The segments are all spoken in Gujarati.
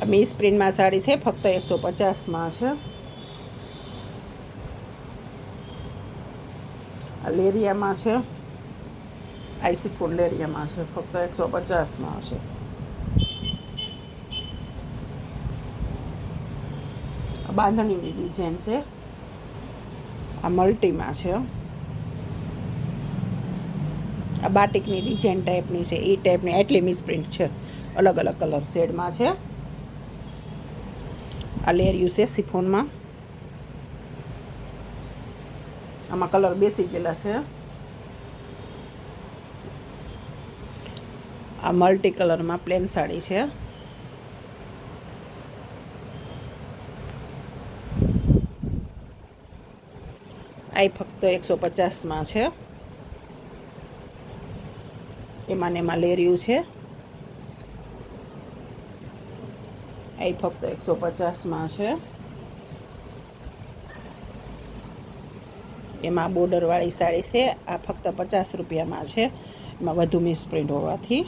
આ મિસ પ્રિન્ટમાં સાડી છે, ફક્ત 150માં છે. આ લેરિયામાં છે, આઈસી ફૂલ લેરિયામાં છે, ફક્ત 150માં છે. આ બાંધણીની ડિઝાઇન છે, આ મલ્ટીમાં છે. આ બાટિકની ડિઝાઇન ટાઈપની છે, એ ટાઈપની આટલી મિસ પ્રિન્ટ છે, અલગ અલગ કલર શેડમાં છે. આ લેરિયું છે સિફોનમાં, આમાં કલર બેસી ગયેલા છે. આ મલ્ટી કલરમાં પ્લેન સાડી છે. આ ફક્ત 150માં છે. એમાં ને એમાં લેરિયું છે. આ ફક્ત 150માં છે. એમાં બોર્ડરવાળી સાડી છે, આ ફક્ત 50 રૂપિયામાં છે. એમાં વધુ મિસ પ્રિન્ટ હોવાથી.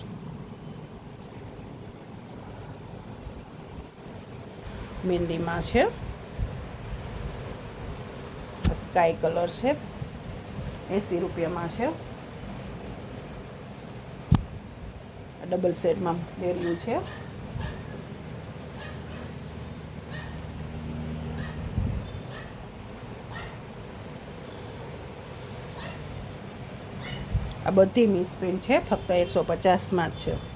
મહેંદીમાં છે, સ્કાય કલર છે, 80 રૂપિયામાં છે. ડબલ સેટમાં લેરિયું છે. આ બધી મિસ પ્રિન્ટ છે, ફક્ત 150માં જ છે.